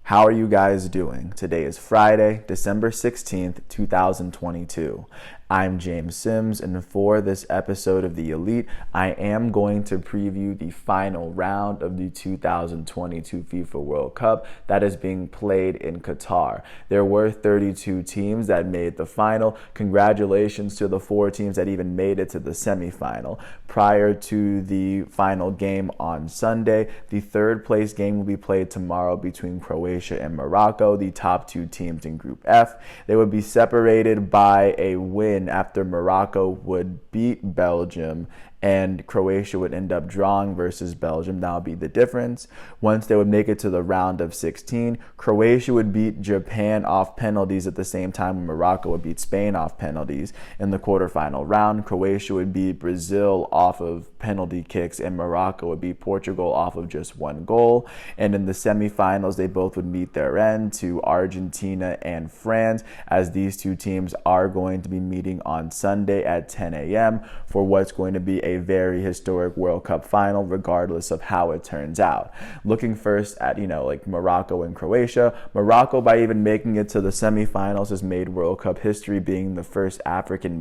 How are you guys doing? Today is Friday, December 16th, 2022. I'm James Sims, and for this episode of The Elite, I am going to preview the final round of the 2022 FIFA World Cup that is being played in Qatar. There were 32 teams that made the final. Congratulations to the 4 teams that even made it to the semifinal. Prior to the final game on Sunday, the third place game will be played tomorrow between Croatia and Morocco, the top 2 teams in Group F. They would be separated by a win after Morocco would beat Belgium and Croatia would end up drawing versus Belgium. That would be the difference. Once they would make it to the round of 16, Croatia would beat Japan off penalties at the same time when Morocco would beat Spain off penalties. In the quarterfinal round, Croatia would beat Brazil off of penalty kicks and Morocco would beat Portugal off of just 1 goal. And in the semifinals, they both would meet their end to Argentina and France, as these 2 teams are going to be meeting on Sunday at 10 a.m. for what's going to be a very historic World Cup final, regardless of how it turns out. Looking first at, Morocco and Croatia. Morocco, by even making it to the semifinals, has made World Cup history, being the first African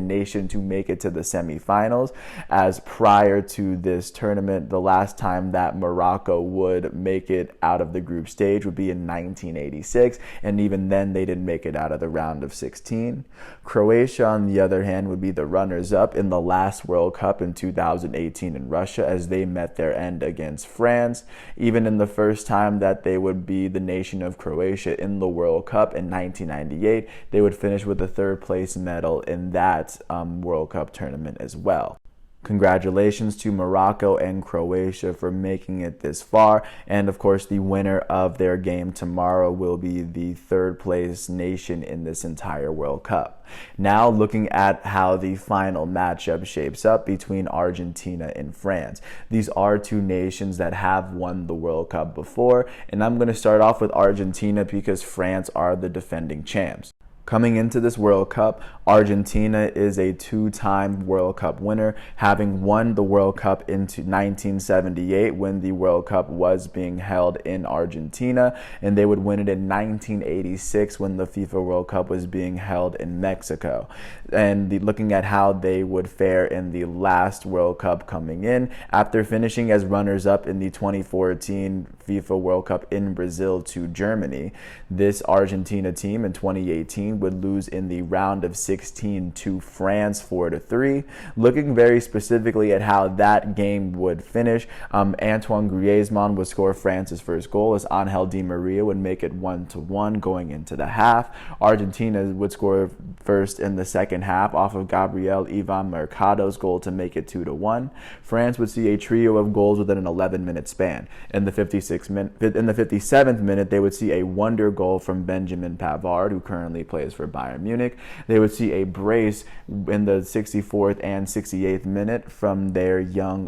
nation to make it to the semifinals, as prior to this tournament, the last time that Morocco would make it out of the group stage would be in 1986, and even then they didn't make it out of the round of 16. Croatia, on the other hand, would be the runners-up in the last World Cup in 2018 in Russia, as they met their end against France. Even in the first time that they would be the nation of Croatia in the World Cup in 1998, they would finish with a 3rd place medal in that World Cup tournament as well. Congratulations to Morocco and Croatia for making it this far. And of course, the winner of their game tomorrow will be the 3rd place nation in this entire World Cup. Now looking at how the final matchup shapes up between Argentina and France. These are 2 nations that have won the World Cup before, and I'm going to start off with Argentina because France are the defending champs. Coming into this World Cup, Argentina is a 2-time World Cup winner, having won the World Cup into 1978 when the World Cup was being held in Argentina, and they would win it in 1986 when the FIFA World Cup was being held in Mexico. And looking at how they would fare in the last World Cup coming in, after finishing as runners-up in the 2014 FIFA World Cup in Brazil to Germany, this Argentina team in 2018 would lose in the round of 16 to France 4-3. Looking very specifically at how that game would finish, Antoine Griezmann would score France's first goal, as Angel Di Maria would make it 1-1 going into the half. Argentina would score first in the second half off of Gabriel Ivan Mercado's goal to make it 2-1. France would see a trio of goals within an 11-minute span. In the 57th minute, they would see a wonder goal from Benjamin Pavard, who currently plays for Bayern Munich. They would see a brace in the 64th and 68th minute from their young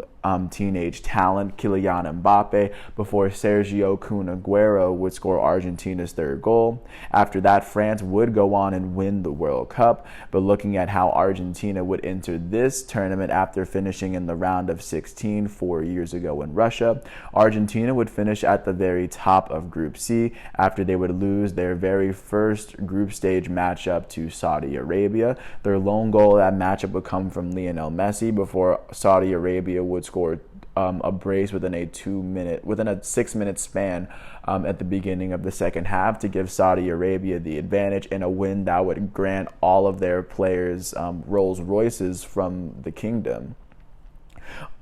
teenage talent, Kylian Mbappe, before Sergio Kun Aguero would score Argentina's 3rd goal. After that, France would go on and win the World Cup. But looking at how Argentina would enter this tournament after finishing in the round of 16 4 years ago in Russia, Argentina would finish at the very top of Group C after they would lose their very first group stage matchup to Saudi Arabia. Their lone goal of that matchup would come from Lionel Messi before Saudi Arabia would score a brace within a 6-minute span at the beginning of the second half to give Saudi Arabia the advantage in a win that would grant all of their players Rolls Royces from the kingdom.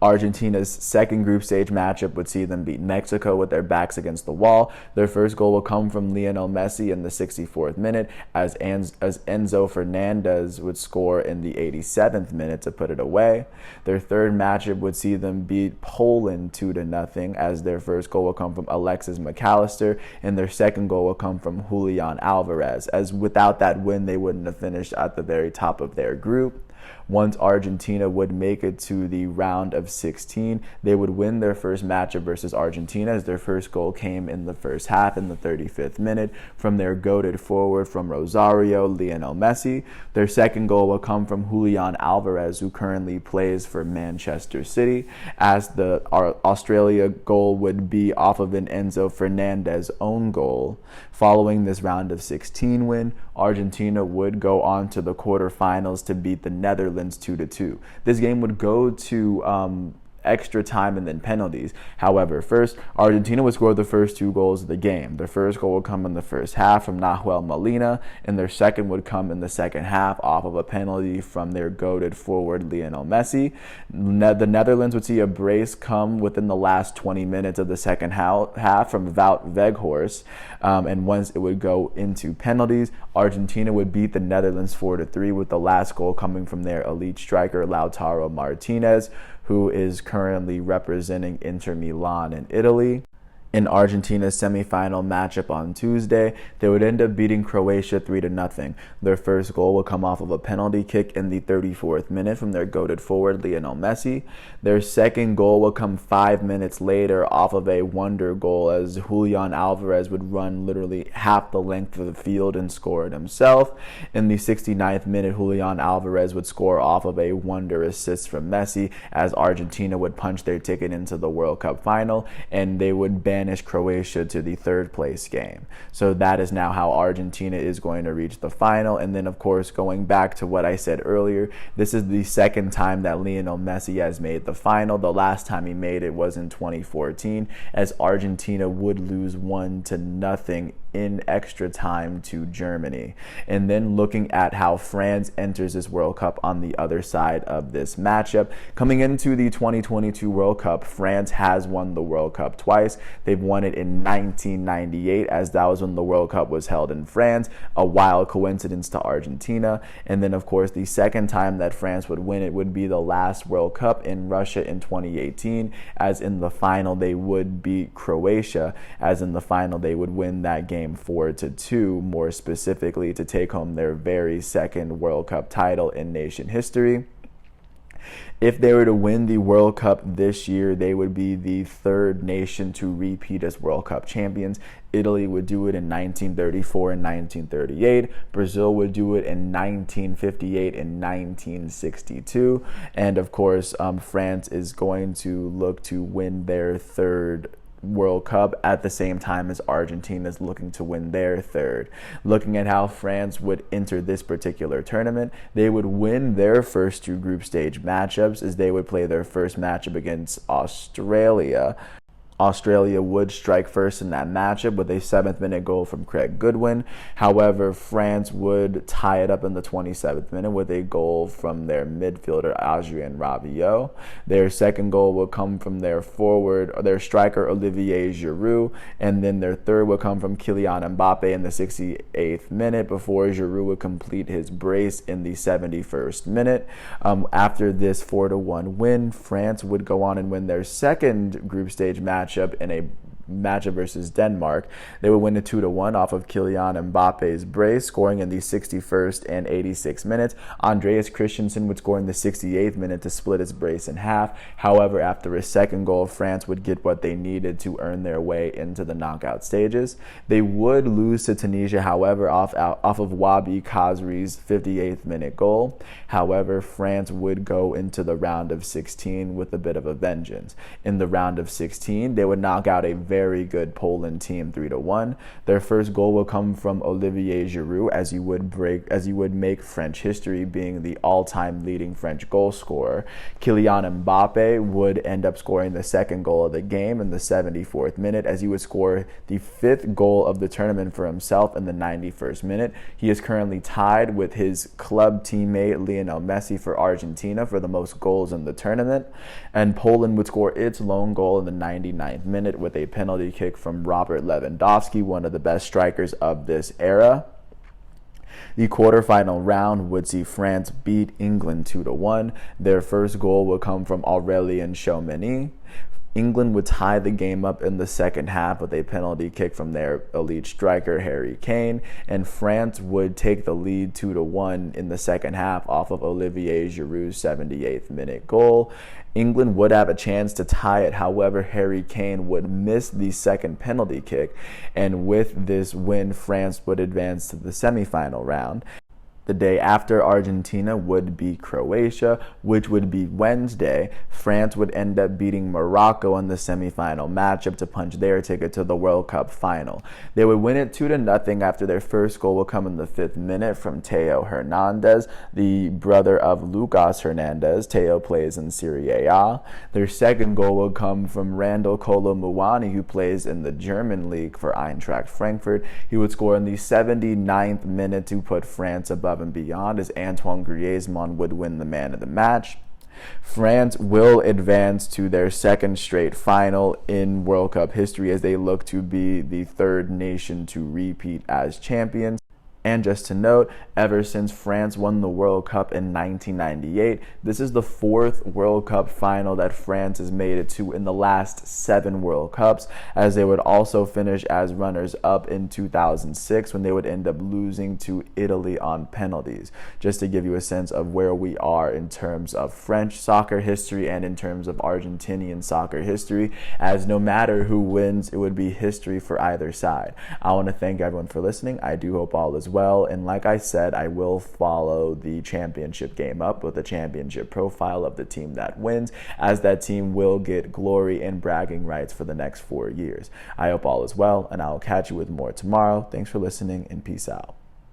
Argentina's second group stage matchup would see them beat Mexico with their backs against the wall. Their first goal will come from Lionel Messi in the 64th minute, as Enzo Fernandez would score in the 87th minute to put it away. Their third matchup would see them beat Poland 2-0, as their first goal will come from Alexis McAllister, and their second goal will come from Julian Alvarez, as without that win, they wouldn't have finished at the very top of their group. Once Argentina would make it to the round of 16, they would win their first matchup versus Argentina, as their first goal came in the first half in the 35th minute from their goated forward from Rosario, Lionel Messi. Their second goal will come from Julian Alvarez, who currently plays for Manchester City, as the Australia goal would be off of an Enzo Fernandez own goal. Following this round of 16 win, Argentina would go on to the quarterfinals to beat the Netherlands 2-2. This game would go to extra time and then penalties. However, first, Argentina would score the first 2 goals of the game. Their first goal would come in the first half from Nahuel Molina, and their second would come in the second half off of a penalty from their goated forward Lionel Messi. The Netherlands would see a brace come within the last 20 minutes of the second half from Wout Weghorst, and once it would go into penalties, Argentina would beat the Netherlands 4-3, with the last goal coming from their elite striker Lautaro Martinez, who is currently representing Inter Milan in Italy. In Argentina's semifinal matchup on Tuesday, they would end up beating Croatia 3-0. Their first goal will come off of a penalty kick in the 34th minute from their goated forward Lionel Messi. Their second goal will come 5 minutes later off of a wonder goal, as Julian Alvarez would run literally half the length of the field and score it himself. In the 69th minute, Julian Alvarez would score off of a wonder assist from Messi, as Argentina would punch their ticket into the World Cup final, and they would banish Croatia to the third place game. So that is now how Argentina is going to reach the final. And then, of course, going back to what I said earlier, this is the second time that Lionel Messi has made the final. The last time he made it was in 2014, as Argentina would lose 1-0 in extra time to Germany. And then looking at how France enters this World Cup on the other side of this matchup. Coming into the 2022 World Cup, France has won the World Cup twice. They've won it in 1998, as that was when the World Cup was held in France, a wild coincidence to Argentina. And then, of course, the second time that France would win it would be the last World Cup in Russia in 2018, as in the final they would beat Croatia, as in the final they would win that game 4-2, more specifically to take home their very second World Cup title in nation history. If they were to win the World Cup this year, they would be the third nation to repeat as World Cup champions. Italy would do it in 1934 and 1938. Brazil would do it in 1958 and 1962. And of course, France is going to look to win their third World Cup at the same time as Argentina is looking to win their third. Looking at how France would enter this particular tournament, they would win their first 2 group stage matchups, as they would play their first matchup against Australia. Australia would strike first in that matchup with a 7th-minute goal from Craig Goodwin. However, France would tie it up in the 27th minute with a goal from their midfielder, Adrien Rabiot. Their second goal will come from their striker, Olivier Giroud, and then their third will come from Kylian Mbappe in the 68th minute, before Giroud would complete his brace in the 71st minute. After this 4-1 win, France would go on and win their second group stage matchup in a matchup versus Denmark. They would win it 2-1 off of Kylian Mbappe's brace, scoring in the 61st and 86th minutes. Andreas Christensen would score in the 68th minute to split his brace in half. However, after a second goal, France would get what they needed to earn their way into the knockout stages. They would lose to Tunisia, however, off of Wabi Khazri's 58th minute goal. However, France would go into the round of 16 with a bit of a vengeance. In the round of 16, they would knock out a very good Poland team 3-1. Their first goal will come from Olivier Giroud, as you would make French history, being the all-time leading French goal scorer. Kylian Mbappe would end up scoring the second goal of the game in the 74th minute, as he would score the 5th goal of the tournament for himself in the 91st minute. He is currently tied with his club teammate Lionel Messi for Argentina for the most goals in the tournament, and Poland would score its lone goal in the 99th minute with a penalty kick from Robert Lewandowski, one of the best strikers of this era. The quarterfinal round would see France beat England 2-1. Their first goal will come from Aurélien Tchouameni. England would tie the game up in the second half with a penalty kick from their elite striker, Harry Kane, and France would take the lead 2-1 in the second half off of Olivier Giroud's 78th minute goal. England would have a chance to tie it. However, Harry Kane would miss the second penalty kick, and with this win, France would advance to the semifinal round. The day after Argentina would be Croatia, which would be Wednesday. France would end up beating Morocco in the semifinal matchup to punch their ticket to the World Cup final. They would win it 2-0 after their first goal would come in the 5th minute from Theo Hernandez, the brother of Lucas Hernandez. Theo plays in Serie A. Their second goal would come from Randal Kolo Muani, who plays in the German league for Eintracht Frankfurt. He would score in the 79th minute to put France above and beyond, as Antoine Griezmann would win the man of the match. France will advance to their second straight final in World Cup history as they look to be the third nation to repeat as champions. And just to note, ever since France won the World Cup in 1998, this is the 4th World Cup final that France has made it to in the last 7 World Cups, as they would also finish as runners-up in 2006 when they would end up losing to Italy on penalties. Just to give you a sense of where we are in terms of French soccer history and in terms of Argentinian soccer history, as no matter who wins, it would be history for either side. I want to thank everyone for listening. I do hope all is well, and like I said, I will follow the championship game up with a championship profile of the team that wins, as that team will get glory and bragging rights for the next 4 years. I hope all is well, and I will catch you with more tomorrow. Thanks for listening, and peace out.